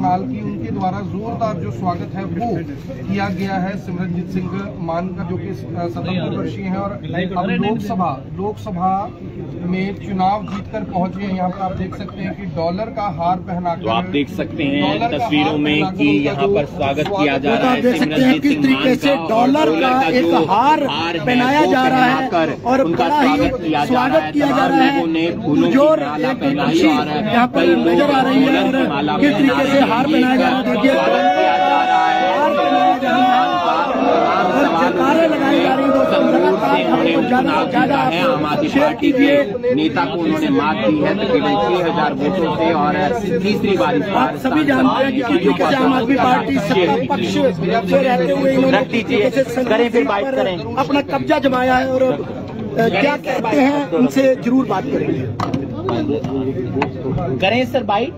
करनाल की, उनके द्वारा जोरदार जो स्वागत है वो किया गया है सिमरनजीत सिंह मान का, जो कि 77 वर्षीय हैं और अब लोकसभा में चुनाव जीतकर पहुंचे हैं। यहाँ पर आप देख सकते हैं कि डॉलर का हार पहनाकर, तो आप देख सकते हैं तस्वीरों में कि यहाँ पर स्वागत किया जा रहा है सिमरनजीत सिंह मान का, डॉलर का एक हार पहनाया जा रहा है और उनका स्वागत किया जा रहा है। लोगों ने फूलों की माला पहनाई और यहाँ पर नजर आ रही है माला किस तरीके से हार पहनाया जा रहा है। देखिए आम आदमी पार्टी के नेता को उन्होंने मात दी है तकरीबन 6000 वोटों से और तीसरी बार आप सभी जानते हैं कि किस तरीके से आम आदमी पार्टी पक्ष से रहते हुए इन्होंने करें फिर बात करें अपना कब्जा जमाया है और क्या कहते हैं उनसे जरूर बात करेंगे। करें सर बाइट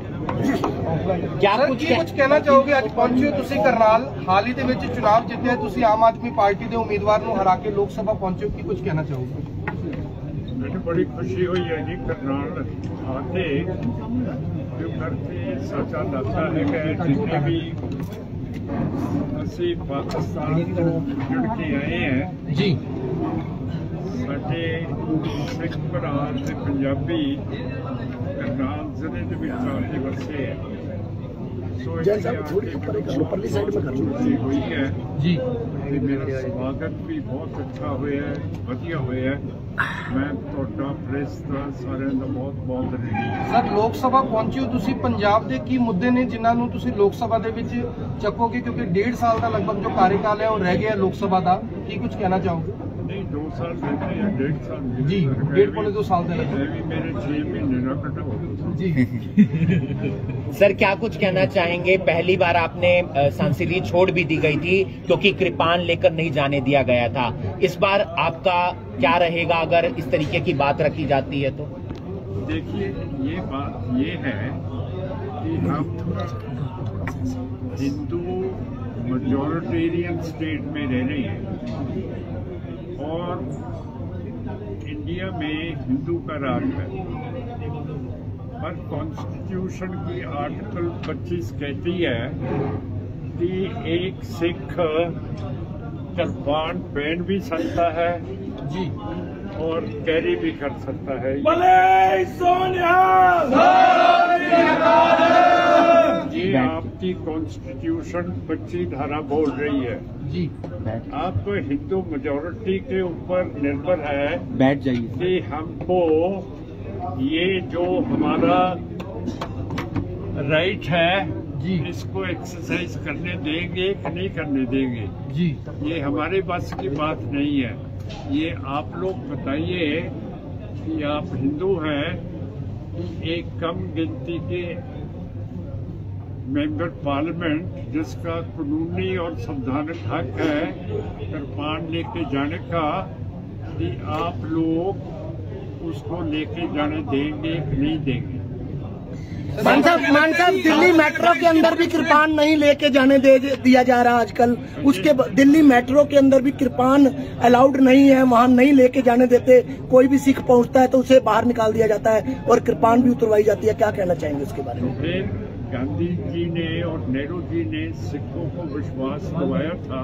क्या कुछ कहना चाहोगे? ਅੱਜ ਪਹੁੰਚੇ ਤੁਸੀਂ ਕਰਨਾਲ, ਹਾਲ ਹੀ ਦੇ ਵਿੱਚ ਚੁਣਾਵ ਜਿੱਤਿਆ ਤੁਸੀਂ, ਆਮ ਆਦਮੀ ਪਾਰਟੀ ਦੇ ਉਮੀਦਵਾਰ ਨੂੰ ਹਰਾ ਕੇ ਲੋਕ ਸਭਾ ਪਹੁੰਚੇ, ਕੀ ਕੁਝ ਕਹਿਣਾ ਚਾਹੋਗੇ? ਮੈਨੂੰ ਬੜੀ ਖੁਸ਼ੀ ਹੋਈ ਹੈ ਜੀ ਕਰਨਾਲ ਆਕੇ, ਕਿਉਂਕਿ ਸਾਡਾ ਲੱਗਦਾ ਹੈ ਕਿ ਜਿੰਨੇ ਵੀ ਅਸੀਂ ਪਾਕਿਸਤਾਨ ਤੋਂ ਜੁੜ ਕੇ ਆਏ हैं ਜੀ, ਸਾਡੇ ਸਿੱਖ ਭਰਾ ਤੇ ਪੰਜਾਬੀ करनाल जिले के विच आके वसे है। सो परली साइड में हुई है जी, मेरा स्वागत भी बहुत अच्छा होया है, वधिया होया है। मैं ਤੁਹਾਡਾ ਪ੍ਰੈਸ ਦਾ ਸਾਰਿਆਂ ਦਾ ਬਹੁਤ ਧੰਨਵਾਦ। ਸਰ ਲੋਕ ਸਭਾ ਪਹੁੰਚੇ ਹੋ ਤੁਸੀਂ, ਪੰਜਾਬ ਦੇ ਕੀ ਮੁੱਦੇ ਨੇ ਜਿਨ੍ਹਾਂ ਨੂੰ ਤੁਸੀਂ ਲੋਕ ਸਭਾ ਦੇ ਵਿੱਚ ਚੱਕੋਗੇ, ਕਿਉਂਕਿ 1.5 ਸਾਲ ਦਾ ਲਗਭਗ ਜੋ ਕਾਰਜਕਾਲ ਹੈ ਉਹ ਰਹਿ ਗਿਆ ਲੋਕ ਸਭਾ ਦਾ, ਕੀ ਕੁਝ ਕਹਿਣਾ ਚਾਹੋਗੇ? नहीं 2 साल रहते हैं, 1.5 साल जी, 1.5-2 साल से भी मेरे 6 महीने ना कटा जी। सर क्या कुछ कहना चाहेंगे? पहली बार आपने सांसदीय छोड़ भी दी गई थी क्योंकि कृपान लेकर नहीं जाने दिया गया था, इस बार आपका क्या रहेगा अगर इस तरीके की बात रखी जाती है तो? देखिए ये बात ये है कि हम हिंदू मेजॉरिटेरियन स्टेट में रह रहे हैं और इंडिया में हिंदू का राज है, पर कॉन्स्टिट्यूशन की आर्टिकल 25 कहती है कि एक सिख कृपान पहन भी सकता है जी और कैरी भी कर सकता है। ये आपकी कॉन्स्टिट्यूशन 25 धारा बोल रही है जी। आप हिंदू मेजॉरिटी के ऊपर निर्भर है, बैठ जाइए, कि हमको ये जो हमारा राइट है जी, इसको एक्सरसाइज करने देंगे कि नहीं करने देंगे जी। ये हमारे बस की बात नहीं है। ये आप लोग बताइए कि आप हिंदू हैं, एक कम गिनती के मेंबर पार्लियामेंट जिसका कानूनी और संवैधानिक हक है कृपान लेके जाने का, कि आप लोग उसको लेके जाने देंगे कि नहीं देंगे? मान साहब दिल्ली मेट्रो के अंदर भी कृपान नहीं लेके जाने दिया जा रहा आजकल, उसके दिल्ली मेट्रो के अंदर भी कृपान अलाउड नहीं है, वहाँ नहीं लेके जाने देते। कोई भी सिख पहुँचता है तो उसे बाहर निकाल दिया जाता है और कृपान भी उतरवाई जाती है, क्या कहना चाहेंगे उसके बारे में? फिर गांधी जी ने और नेहरू जी ने सिखों को विश्वास दिलाया था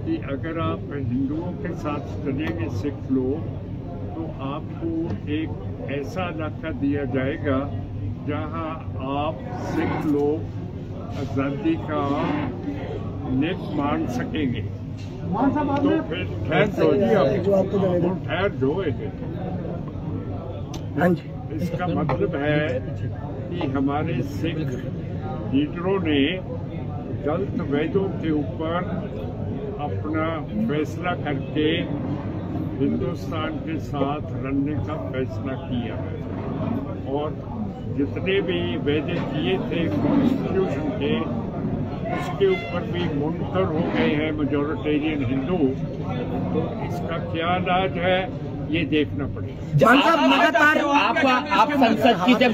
कि अगर आप हिंदुओं के साथ चलेंगे सिख लोग, तो आपको एक ऐसा इलाका दिया जाएगा जहां आप सिख लोग आज़ादी का निक मान सकेंगे। तो फिर ठहर दो जी, आप ठहर दो। इसका मतलब है कि हमारे सिख लीडरों ने दलित वैदों के ऊपर अपना फैसला करके हिंदुस्तान के साथ लड़ने का फैसला किया है और जितने भी वादे किए थे कॉन्स्टिट्यूशन के, उसके ऊपर भी मुनकर हो गए हैं मेजॉरिटेरियन हिंदू। तो इसका क्या इलाज है ये देखना पड़ेगा। आप संसद की जब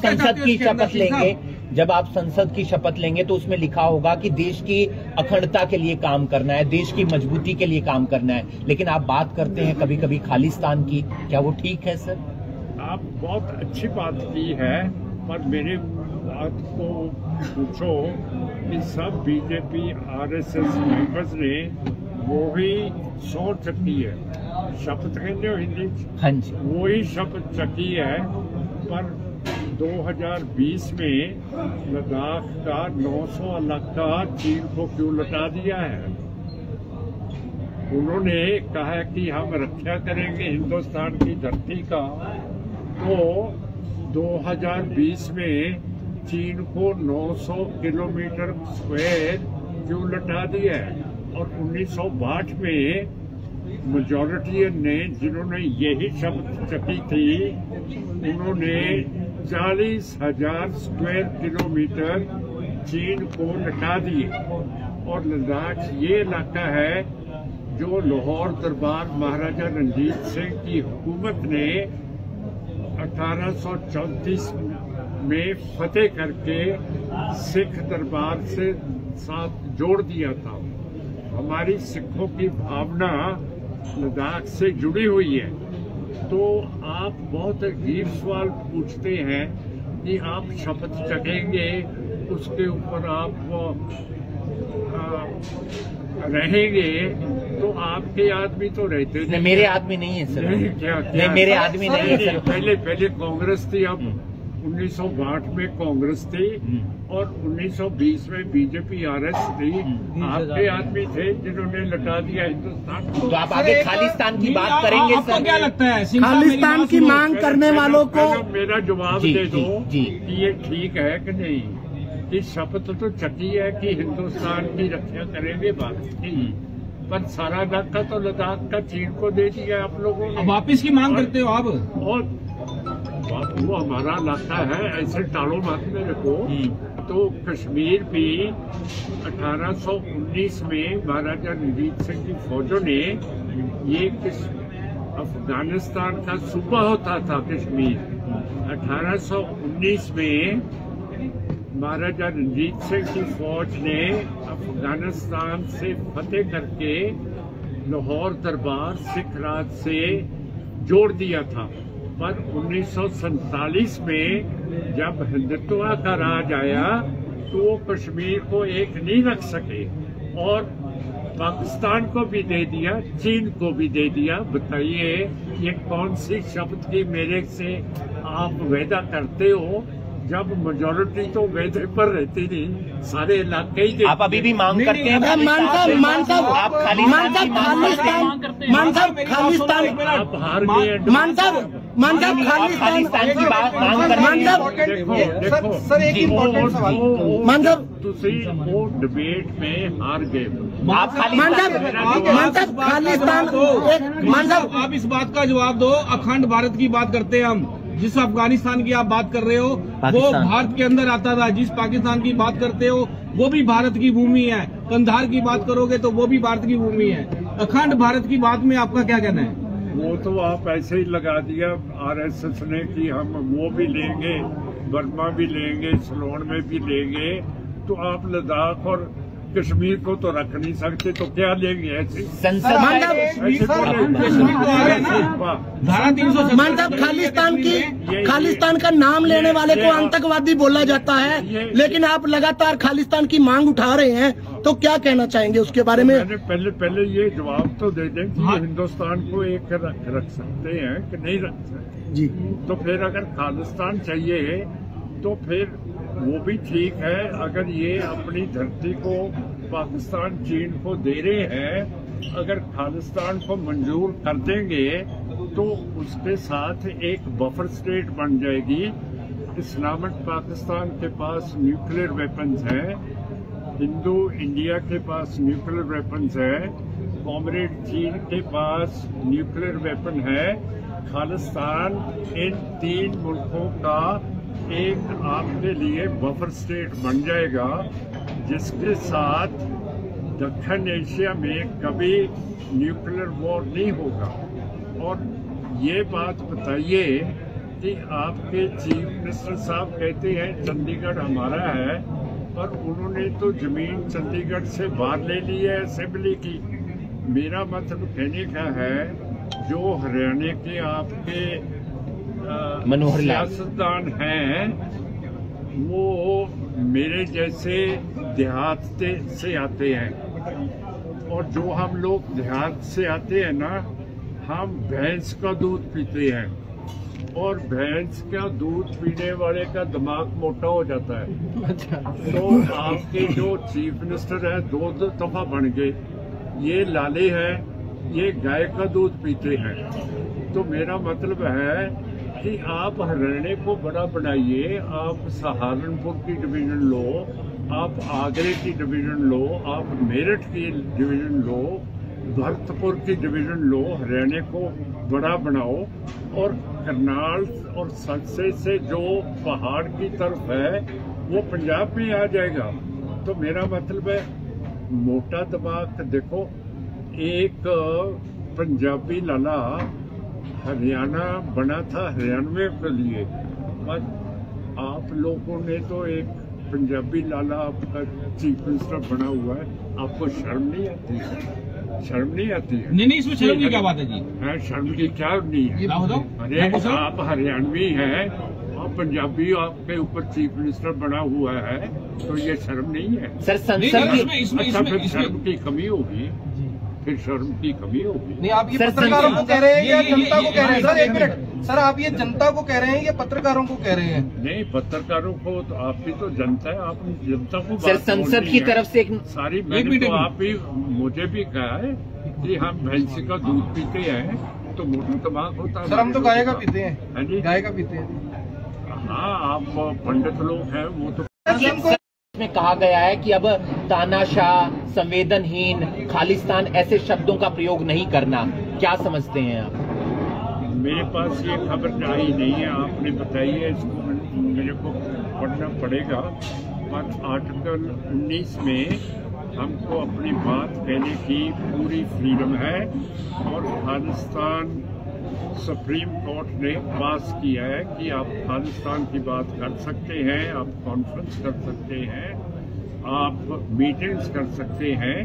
संसद की शपथ लेंगे, जब आप संसद की शपथ लेंगे तो उसमें लिखा होगा कि देश की अखंडता के लिए काम करना है, देश की मजबूती के लिए काम करना है, लेकिन आप बात करते हैं कभी कभी खालिस्तान की, क्या वो ठीक है सर? आप बहुत अच्छी बात की है, पर मेरे बात को पूछो कि सब बीजेपी आरएसएस मेंबर्स ने वो ही सोच रखी है, शपथ कहते हो हिंदी, हाँ जी, वही शपथ चकी है। पर 2020 में लद्दाख का 900 इलाका चीन को क्यों लौटा दिया है? उन्होंने कहा कि हम रक्षा करेंगे हिंदुस्तान की धरती का, तो 2020 में चीन को 900 किलोमीटर स्क्वायर क्यों लौटा दिया है? और 1962 में मेजॉरिटी ने जिन्होंने यही शब्द चकी थी, उन्होंने 40,000 स्क्वायर किलोमीटर चीन को लौटा दिए। और लद्दाख ये इलाका है जो लाहौर दरबार महाराजा रंजीत सिंह की हुकूमत ने 1834 में फतेह करके सिख दरबार से साथ जोड़ दिया था। हमारी सिखों की भावना लद्दाख से जुड़ी हुई है। तो आप बहुत अजीब सवाल पूछते हैं कि आप शपथ चखेंगे, उसके ऊपर आप रहेंगे, तो आपके आदमी तो रहते नहीं। मेरे आदमी नहीं है सर, नहीं मेरे आदमी नहीं है सर। पहले कांग्रेस थी, अब 1962 में कांग्रेस थी और 1920 में बीजेपी आरएस थी। आपके आदमी थे जिन्होंने लौटा दिया हिंदुस्तान को। तो आप आगे खालिस्तान की बात करेंगे आपको सर? क्या लगता है खालिस्तान की मांग करने वालों को मेरा जवाब जी, दे दो जी। कि ये ठीक है कि नहीं? कि शपथ तो चकी है कि हिंदुस्तान की रक्षा करेंगे भारत की, पर सारा इलाका तो लद्दाख का चीन को दे दिया आप लोगों ने। वापिस की मांग करते हो आप? और वो हमारा इलाका है, ऐसे टालो मत मेरे को। तो कश्मीर भी 1819 में महाराजा रंजीत सिंह की फौजों ने, ये अफगानिस्तान का सूबा होता था कश्मीर, 1819 में महाराजा रंजीत सिंह की फौज ने अफगानिस्तान से फतेह करके लाहौर दरबार सिख राज से जोड़ दिया था। पर 1947 में जब हिंदुत्व का राज आया तो वो कश्मीर को एक नहीं रख सके और पाकिस्तान को भी दे दिया, चीन को भी दे दिया। बताइए ये कौन सी शब्द की मेरे से आप वादा करते हो, जब मेजॉरिटी तो वेदे पर रहती नहीं, सारे इलाके ही। आप अभी भी मांग करते हैं? मान साहब आप खालिस्तान खालिस्तान आप हार गए। खालिस्तान की बात मांग करते देखो सर एक इम्पोर्टेंट सवाल, तुसी वो डिबेट में हार गए। आप खालिस्तान आप इस बात का जवाब दो। अखंड भारत की बात करते हैं हम। जिस अफगानिस्तान की आप बात कर रहे हो वो भारत के अंदर आता था। जिस पाकिस्तान की बात करते हो वो भी भारत की भूमि है। कंधार की बात करोगे तो वो भी भारत की भूमि है। अखंड भारत की बात में आपका क्या कहना है? वो तो आप ऐसे ही लगा दिया आरएसएस ने कि हम वो भी लेंगे, बर्मा भी लेंगे, सिलोन में भी लेंगे। तो आप लद्दाख और कश्मीर को तो रख नहीं सकते, तो क्या लेंगे? ऐसे संसद धारा 300 खालिस्तान का नाम लेने वाले को आतंकवादी बोला जाता है, लेकिन आप लगातार खालिस्तान की मांग उठा रहे हैं, तो क्या कहना चाहेंगे उसके बारे में? मैंने पहले ये जवाब तो दे दें कि हिंदुस्तान को एक रख सकते हैं कि नहीं रख सकते जी। तो फिर अगर खालिस्तान चाहिए तो फिर वो भी ठीक है। अगर ये अपनी धरती को पाकिस्तान चीन को दे रहे हैं, अगर खालिस्तान को मंजूर कर देंगे तो उसके साथ एक बफर स्टेट बन जाएगी। इस्लामिक पाकिस्तान के पास न्यूक्लियर वेपन्स हैं, हिंदू इंडिया के पास न्यूक्लियर वेपन्स है, कॉमरेड चीन के पास न्यूक्लियर वेपन है। खालिस्तान इन तीन मुल्कों का एक आपके लिए बफर स्टेट बन जाएगा, जिसके साथ दक्षिण एशिया में कभी न्यूक्लियर वॉर नहीं होगा। और ये बात बताइए कि आपके चीफ मिनिस्टर साहब कहते हैं चंडीगढ़ हमारा है, पर उन्होंने तो जमीन चंडीगढ़ से बाहर ले ली है असेंबली की। मेरा मतलब कहने का है जो हरियाणा के आपके मनोहर लाल सियासतदान हैं वो मेरे जैसे देहात से आते हैं, और जो हम लोग देहात से आते हैं ना, हम भैंस का दूध पीते हैं, और भैंस का दूध पीने वाले का दिमाग मोटा हो जाता है। तो आपके जो चीफ मिनिस्टर हैं 2 दफा बन गए, ये लाले हैं, ये गाय का दूध पीते हैं। तो मेरा मतलब है कि आप हरियाणा को बड़ा बनाइए, आप सहारनपुर की डिवीजन लो, आप आगरे की डिवीजन लो, आप मेरठ की डिवीजन लो, भरतपुर की डिवीजन लो, हरियाणा को बड़ा बनाओ, और करनाल और संसद से जो पहाड़ की तरफ है वो पंजाब में आ जाएगा। तो मेरा मतलब है मोटा दिमाग। देखो, एक पंजाबी लाला हरियाणा बना था हरियाणवे के लिए, पर आप लोगों ने तो एक पंजाबी लाला आपका चीफ मिनिस्टर बना हुआ है, आपको शर्म नहीं आती है? शर्म नहीं आती है? नहीं, इसमें शर्म की क्या बात है जी? है, शर्म की क्या नहीं है? अरे आप हरियाणवी हैं और पंजाबी आपके ऊपर चीफ मिनिस्टर बना हुआ है, तो ये शर्म नहीं है? सर संसद अच्छा, फिर शर्म की कमी होगी, फिर शर्म की कमी होगी। नहीं, आप ये पत्रकारों को कह रहे हैं या जनता को कह रहे हैं? सर एक मिनट, सर आप ये जनता को कह रहे हैं या पत्रकारों को कह रहे हैं? नहीं, पत्रकारों को तो, आपकी तो जनता है, आप जनता को सर संसद की तरफ से सारी मैंने तो आप ही मुझे भी कहा है कि हम भैंसी का दूध पीते हैं तो मोटा दिमाग होता है। सर हम तो गाय का पीते हैं। हाँ जी, गाय का पीते हैं। हाँ, आप पंडित लोग हैं, वो तो में कहा गया है कि अब तानाशाह, संवेदनहीन, खालिस्तान ऐसे शब्दों का प्रयोग नहीं करना। क्या समझते हैं आप? मेरे पास ये खबर आई नहीं है, आपने बताई है, इसको मेरे को पढ़ना पड़ेगा। पर आर्टिकल 19 में हमको अपनी बात कहने की पूरी फ्रीडम है, और खालिस्तान सुप्रीम कोर्ट ने पास किया है कि आप खालिस्तान की बात कर सकते हैं, आप कॉन्फ्रेंस कर सकते हैं, आप मीटिंग्स कर सकते हैं,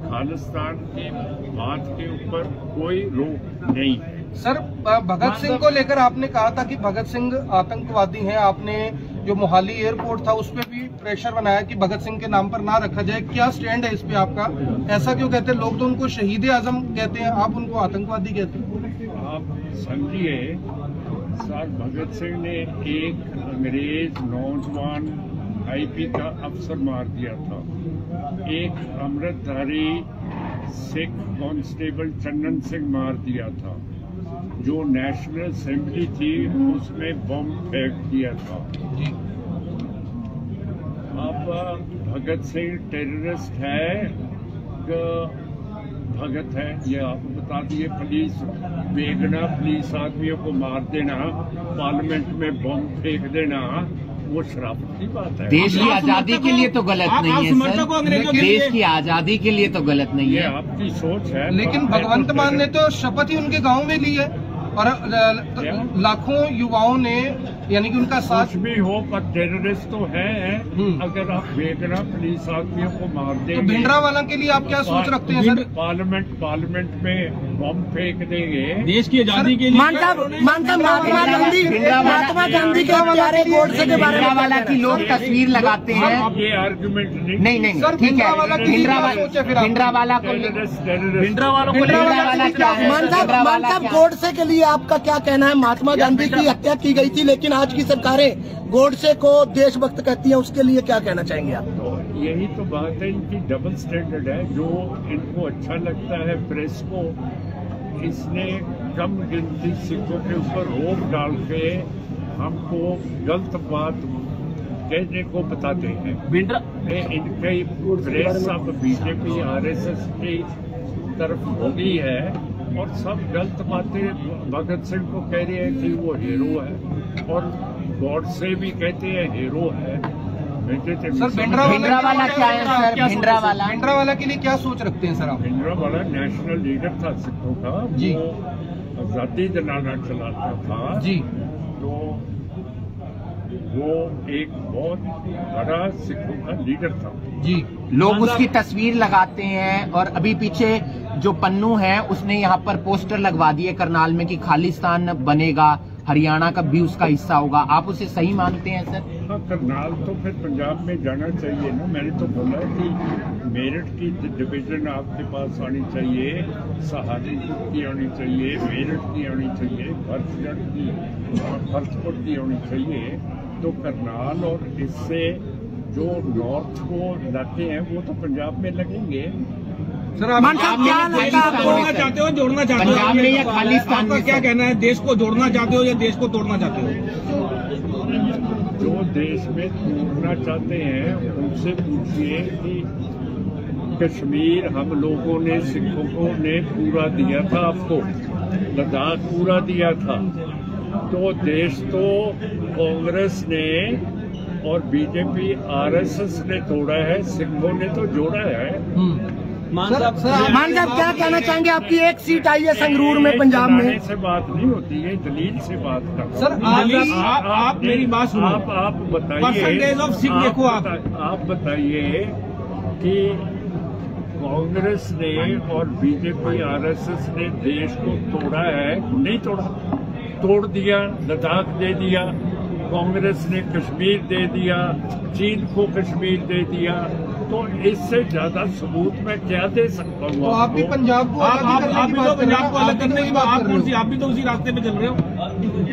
खालिस्तान की बात के ऊपर कोई रोक नहीं। सर भगत सिंह को लेकर आपने कहा था कि भगत सिंह आतंकवादी हैं, आपने जो मोहाली एयरपोर्ट था उस पर भी प्रेशर बनाया कि भगत सिंह के नाम पर ना रखा जाए। क्या स्टैंड है इस पे आपका? ऐसा क्यों कहते हैं लोग? तो उनको शहीद आजम कहते हैं, आप उनको आतंकवादी कहते हैं। आप समझिए सर, भगत सिंह ने एक अंग्रेज नौजवान आईपी का अफसर मार दिया था, एक अमृतधारी सिख कांस्टेबल चंदन सिंह मार दिया था, जो नेशनल असेंबली थी उसमें बम फेंक दिया था। अब भगत सिंह टेररिस्ट है कि भगत है, ये आप बता दिए। पुलिस बेगना पुलिस आदमियों को मार देना, पार्लियामेंट में बम फेंक देना, वो शराफत की बात है। देश की आजादी के लिए तो गलत नहीं है सर, देश की आजादी के लिए तो गलत नहीं ये है। आपकी सोच है। लेकिन भगवंत मान ने तो शपथ ही उनके गांव में ली है, और लाखों युवाओं ने, यानी कि उनका साथ कुछ भी हो, पर टेररिस्ट तो है। अगर आप बेगना पुलिस आदमियों को मार देंगे, तो भिंडरावाला के लिए आप क्या सोच रखते हैं सर? पार्लियामेंट में बम फेंक देंगे देश की आजादी के लिए। मानता महात्मा गांधी के प्यारे गोडसे के बारे में भिंडरावाला की लोग तस्वीर लगाते हैं। ये आर्गुमेंट नहीं सर, ठीक है, भिंडरावाला की भिंडरावाला को भिंडरावाला क्या है? मानता गोडसे के लिए आपका क्या कहना है? महात्मा गांधी की हत्या की गई थी, लेकिन आज की सरकारें गोडसे को देशभक्त कहती हैं, उसके लिए क्या कहना चाहेंगे आप? तो यही तो बात है, इनकी डबल स्टैंडर्ड है। जो इनको अच्छा लगता है प्रेस को, इसने कम गिनती सिखों के ऊपर रोक डाल के हमको गलत बात कहने को बताते हैं। इनके प्रेस अब बीजेपी RSS की तरफ हो गई है, और सब गलत बातें भगत सिंह को कह रहे हैं कि वो हीरो है, और गॉडसे भी कहते हैं हीरो है। सर भिंडरावाला क्या है सर? भिंडरावाला के लिए क्या सोच रखते हैं सर आप? भिंडरावाला नेशनल लीडर था सिखों का जी, वो आजादी दिलाना चलाता था जी, तो वो एक बहुत बड़ा सिखों का लीडर था जी। लोग उसकी तस्वीर लगाते हैं, और अभी पीछे जो पन्नू है उसने यहाँ पर पोस्टर लगवा दिए करनाल में कि खालिस्तान बनेगा, हरियाणा का भी उसका हिस्सा होगा, आप उसे सही मानते हैं सर? हाँ, करनाल तो फिर पंजाब में जाना चाहिए ना। मैंने तो बोला कि मेरठ की डिवीजन आपके पास आनी चाहिए, सहारनपुर की आनी चाहिए, मेरठ की आनी चाहिए, भरतगढ़ की और भरतपुर की आनी चाहिए। तो करनाल और इससे जो नॉर्थ को इलाके हैं वो तो पंजाब में लगेंगे। सर आप जोड़ना चाहते हो, जोड़ना चाहते हो पंजाब में या खालिस्तान में? क्या कहना है, देश को जोड़ना चाहते हो या देश को तोड़ना चाहते हो? जो देश में तोड़ना चाहते हैं उनसे पूछिए कि कश्मीर हम लोगों ने, सिखों ने पूरा दिया था आपको, लद्दाख पूरा दिया था। तो देश तो कांग्रेस ने और बीजेपी आरएसएस ने तोड़ा है, सिखों ने तो जोड़ा है। मान साहब क्या कहना चाहेंगे? आपकी एक सीट आई है संगरूर में पंजाब में। से बात नहीं होती है, दलील से बात कर। सर आप मेरी बात सुनो। आप बताइए, परसेंटेज ऑफ सिख देखो। आप बताइए कि कांग्रेस ने और बीजेपी आरएसएस ने देश को तोड़ा है? नहीं तोड़ा, तोड़ दिया, लद्दाख दे दिया, कांग्रेस ने कश्मीर दे दिया, चीन को कश्मीर दे दिया। तो इससे ज्यादा सबूत मैं क्या दे सकता हूँ? तो आप भी पंजाब को आप भी तो पंजाब को अलग करने की बात, आप भी तो उसी रास्ते पे चल रहे हो।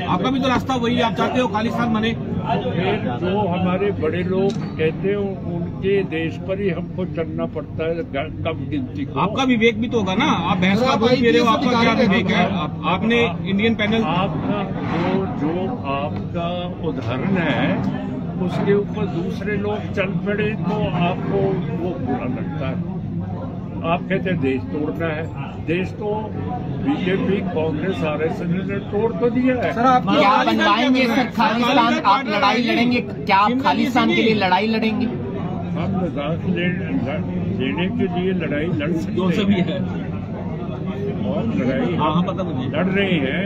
आपका भी तो रास्ता वही, आप चाहते हो खालिस्तान बने। फिर जो हमारे बड़े लोग कहते हैं उनके देश पर ही हमको चलना पड़ता है, कम गिनती को। आपका विवेक भी तो होगा ना, आप भैंस का दूध पी रहे हो, आपका क्या विवेक है? आपने इंडियन पैनल, आपका जो आपका उदाहरण है उसके ऊपर दूसरे लोग चल पड़े तो आपको वो बुरा लगता है। आप कहते हैं देश तोड़ना है, देश तो बीजेपी, कांग्रेस, आरएसएस ने तोड़ तो दिया है। सर आप क्या बनवाएंगे सर खालिस्तान? आप लड़ाई लड़ेंगे क्या? आप खालिस्तान के लिए लड़ाई लड़ेंगे? हम लद्दाख लेने के लिए लड़ाई लड़ सकते हैं और लड़ाई लड़ रहे हैं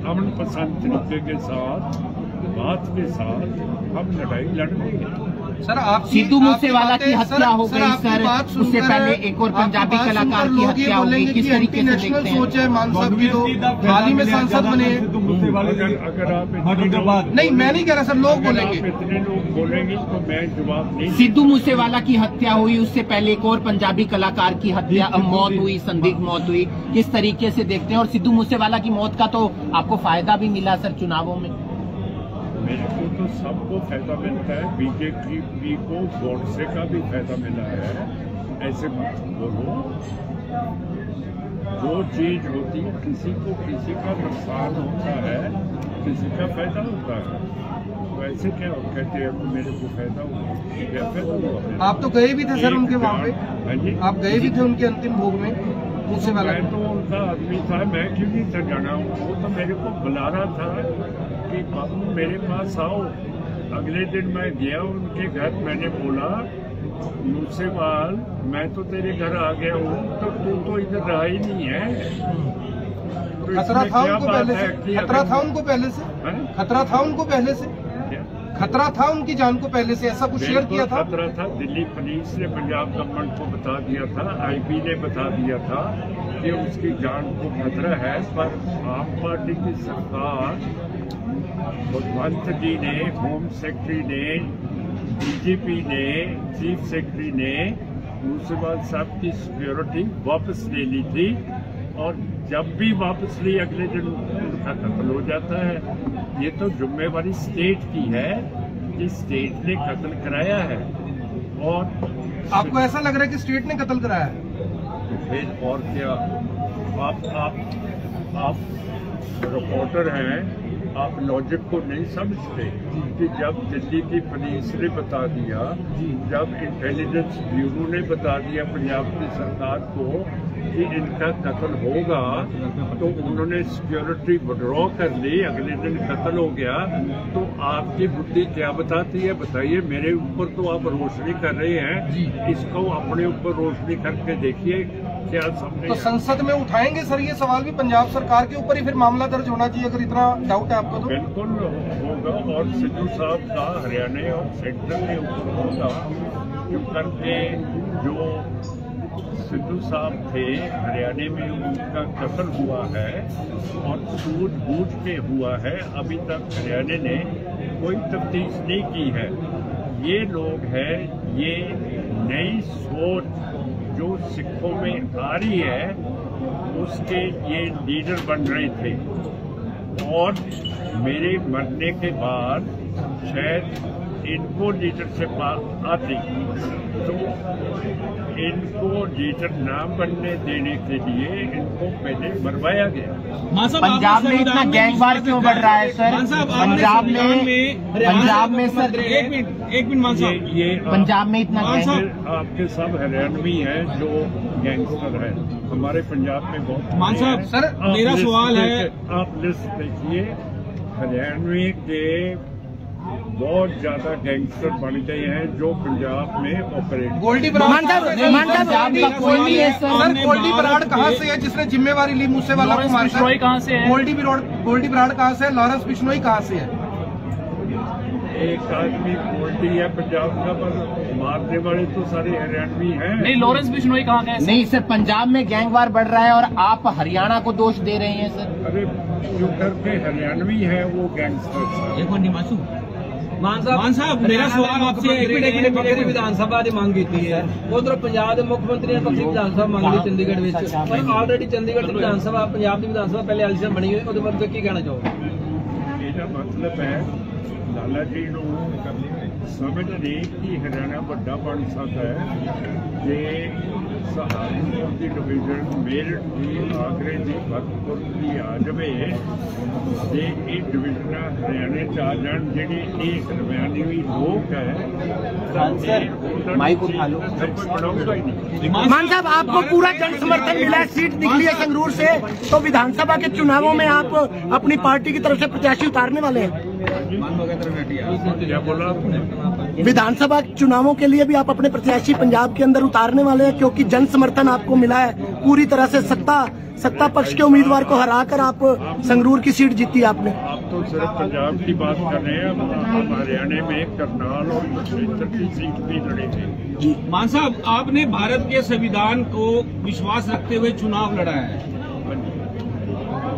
अमन पसंद तरीके के साथ, बात के साथ हम लड़ाई लड़ रहे हैं। सर आप सिद्धू मूसेवाला की हत्या हो गई सर, उससे पहले एक और पंजाबी कलाकार की हत्या हो गई, किस तरीके से देखते हैं? सोच है मान साहब की, तो हाल ही में सांसद बने। अगर आप नहीं, मैं नहीं कह रहा सर, लोग बोलेंगे, इतने लोग बोलेंगे तो मैं जवाब नहीं। सिद्धू मूसेवाला की हत्या हुई, उससे पहले एक और पंजाबी कलाकार की हत्या, मौत हुई, संदिग्ध मौत हुई, किस तरीके से देखते हैं? और सिद्धू मूसेवाला की मौत का तो आपको फायदा भी मिला सर चुनावों में। मेरे को तो सबको फायदा मिलता है, बीजेपी को गॉडसे का भी फायदा मिला है। ऐसे मत बोलो, जो चीज होती है किसी को किसी का नुकसान होता है, किसी का फायदा होता है। तो ऐसे क्या कहते हैं तो मेरे को फायदा हुआ, क्या फायदा हुआ? आप तो गए भी थे सर उनके वहाँ पे, आप गए भी थे उनके अंतिम भोग में मूसेवाला। मैं तो उनका आदमी था, मैं क्यों नहीं था जाना? वो तो मेरे को बुला रहा था कि बाबू मेरे पास आओ। अगले दिन मैं गया उनके घर, मैंने बोला मूसेवाल मैं तो तेरे घर आ गया हूँ, तो तू तो इधर रहा ही नहीं है। तो खतरा था क्या उनको बात पहले है से, कि खतरा था उनको पहले से, खतरा था उनको पहले से, खतरा था उनकी जान को पहले से, ऐसा कुछ शेयर किया था? खतरा था। दिल्ली पुलिस ने पंजाब गवर्नमेंट को बता दिया था, आईबी ने बता दिया था कि उसकी जान को खतरा है। पर आप पार्टी की सरकार, भगवंत जी ने, होम सेक्रेटरी ने, डीजीपी ने, चीफ सेक्रेटरी ने मूसेवाल साहब की सिक्योरिटी वापस ले ली थी, और जब भी वापस ली अगले दिन उनका कत्ल हो जाता है। ये तो जिम्मेवारी स्टेट की है कि स्टेट ने कत्ल कराया है। और आपको ऐसा लग रहा है कि स्टेट ने कत्ल कराया है? तो फिर और क्या? आप रिपोर्टर हैं, आप लॉजिक को नहीं समझते कि जब दिल्ली की पुलिस ने बता दिया, जब इंटेलिजेंस ब्यूरो ने बता दिया पंजाब की सरकार को कि इनका कत्ल होगा, तो उन्होंने सिक्योरिटी विड्रॉ कर ली, अगले दिन कत्ल हो गया। तो आपकी बुद्धि क्या बताती है? बताइए। मेरे ऊपर तो आप रोशनी कर रहे हैं, इसको अपने ऊपर रोशनी करके देखिए क्या समझे। तो संसद में उठाएंगे सर ये सवाल भी, पंजाब सरकार के ऊपर ही फिर मामला दर्ज होना चाहिए अगर इतना डाउट है आपको तो? बिल्कुल होगा, और सिद्धू साहब का हरियाणा और सेंट्रल के ऊपर होगा, जो करके जो सिद्धू साहब थे, हरियाणा में उनका कत्ल हुआ है और सूझबूझ के हुआ है। अभी तक हरियाणा ने कोई तफ्तीश नहीं की है। ये लोग हैं, ये नई सोच जो सिखों में आ रही है उसके ये लीडर बन रहे थे और मेरे मरने के बाद शायद इनको लीडरशिप आती तो इनको लीडर ना बनने देने के लिए इनको पहले मरवाया गया। पंजाब में इतना गैंगवार क्यों बढ़ रहा है सर? पंजाब में सर एक मिनट मान साहब, ये पंजाब में इतना आपके सब हरियाणवी हैं जो गैंगस्टर हैं हमारे पंजाब में बहुत। मान साहब सर मेरा सवाल है, आप लिस्ट देखिए, हरियाणवी के बहुत ज्यादा गैंगस्टर बन गए हैं जो पंजाब में ऑपरेट। गोल्डी बराड़ कहाँ से है जिसने जिम्मेवारी ली मूसेवाला को मारकर? कहाँ से है? गोल्डी बराड़ कहाँ से है? लॉरेंस बिश्नोई कहाँ से है? एक आदमी गोल्डी है पंजाब का, पर मारने वाले तो सारे हरियाणवी हैं। नहीं, लॉरेंस बिश्नोई कहाँ गए? नहीं सर, पंजाब में गैंगवार बढ़ रहा है और आप हरियाणा को दोष दे रहे हैं सर। अरे जो करके हरियाणवी है वो गैंगस्टर। एक मिनट मान साहब मेरा सवाल आपसे विधानसभा की मांग की है। उधर पंजाब के मुख्यमंत्री ने पक्की विधानसभा मांगी चंडीगढ़ में, पर ऑलरेडी चंडीगढ़ की विधानसभा पंजाब की विधानसभा पहले एलिशन बनी हुई, उसके बारे की कहना चाहोगे? ਇਹਦਾ मतलब है लाला जी समझ नहीं कि हरियाणा बड़ा बन सकता है जे सहारनपुर की डिवीजन मेरठ की आगरे की भरतपुर की आ जाए तो ये डिवीजन हरियाणा च आ जान जी हरियाणवी लोग है माइक उठा लो। बनाऊंगा ही नहीं। मान साहब, आपको पूरा जन समर्थन मिला है, सीट निकली है संगरूर से, तो विधानसभा के चुनावों में आप अपनी पार्टी की तरफ से प्रत्याशी उतारने वाले हैं? क्या बोला आपने? विधानसभा चुनावों के लिए भी आप अपने प्रत्याशी पंजाब के अंदर उतारने वाले हैं, क्योंकि जन समर्थन आपको मिला है पूरी तरह से। सत्ता पक्ष के उम्मीदवार को हराकर आप संगरूर की सीट जीती है आपने। आप तो सिर्फ पंजाब की बात कर रहे हैं, हम हरियाणा में करनाल और कुरुक्षेत्र की सीट भी लड़ेंगे। मान साहब आपने भारत के संविधान को विश्वास रखते हुए चुनाव लड़ा है,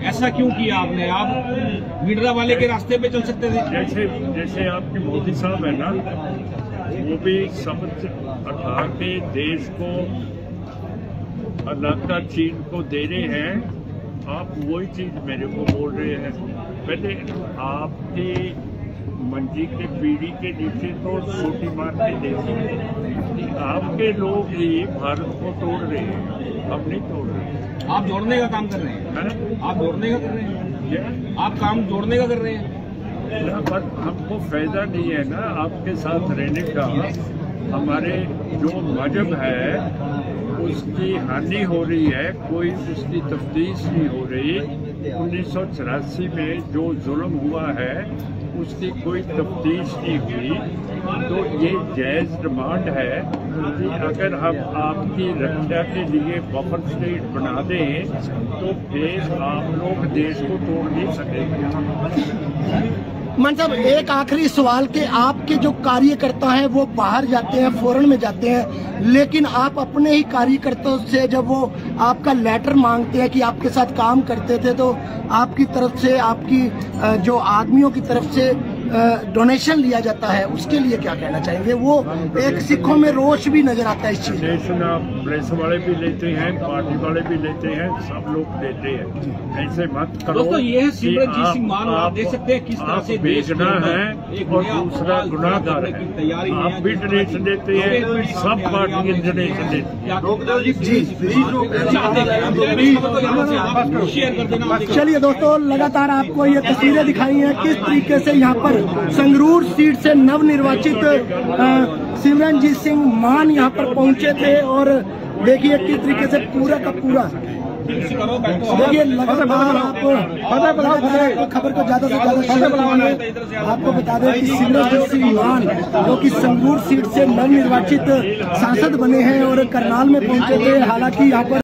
ऐसा क्यों किया आपने? आप विड्रा वाले के रास्ते पे चल सकते थे। जैसे आपके मोदी साहब है ना, वो भी समझ उठा के देश को अनाता चीन को दे रहे हैं। आप वही चीज मेरे को बोल रहे हैं। पहले आपकी मंजी के पीढ़ी के नीचे तो छोटी मार के देखिए, आपके लोग ही भारत को तोड़ रहे हैं, हम नहीं तोड़ रहे। आप जोड़ने का काम कर रहे हैं, आप जोड़ने का कर रहे हैं, आप काम जोड़ने का कर रहे हैं। पर हमको फायदा नहीं है ना आपके साथ रहने का। हमारे जो मजहब है उसकी हानि हो रही है, कोई उसकी तफ्तीश नहीं हो रही। 1984 में जो जुल्म हुआ है उसकी कोई तफ्तीश नहीं हुई, तो ये जायज़ डिमांड है कि अगर हम आपकी रक्षा के लिए बफर स्टेट बना दें तो फिर आप लोग देश को तोड़ नहीं सकेंगे। मान साहब, एक आखिरी सवाल के आपके जो कार्यकर्ता हैं वो बाहर जाते हैं, फॉरेन में जाते हैं, लेकिन आप अपने ही कार्यकर्ताओं से जब वो आपका लेटर मांगते हैं कि आपके साथ काम करते थे, तो आपकी तरफ से, आपकी जो आदमियों की तरफ से डोनेशन लिया जाता है, उसके लिए क्या कहना चाहेंगे? वो एक सिखों में रोष भी नजर आता है इस चीज। डोनेशन आप प्रेस वाले भी लेते हैं, पार्टी वाले भी लेते हैं, सब लोग देते हैं। ऐसे मत करो। दोस्तों ये है सिमरनजीत सिंह मान, आप देख सकते हैं किस तरह से बेचना है और दूसरा गुनाहगार है। आप भी डोनेशन देते हैं, सब पार्टी डोनेशन देती है। चलिए दोस्तों, लगातार आपको ये तस्वीरें दिखाई हैं किस तरीके से यहाँ पर संगरूर सीट से नवनिर्वाचित सिमरनजीत सिंह मान यहाँ पर पहुंचे थे, और देखिए किस तरीके से पूरा का पूरा देखिए लगातार आप खबर को ज्यादा से ज्यादा शेयर करेंगे। आपको बता दें कि सिमरनजीत सिंह मान जो कि संगरूर सीट से नवनिर्वाचित सांसद बने हैं और करनाल में पहुंचे थे, हालांकि यहाँ पर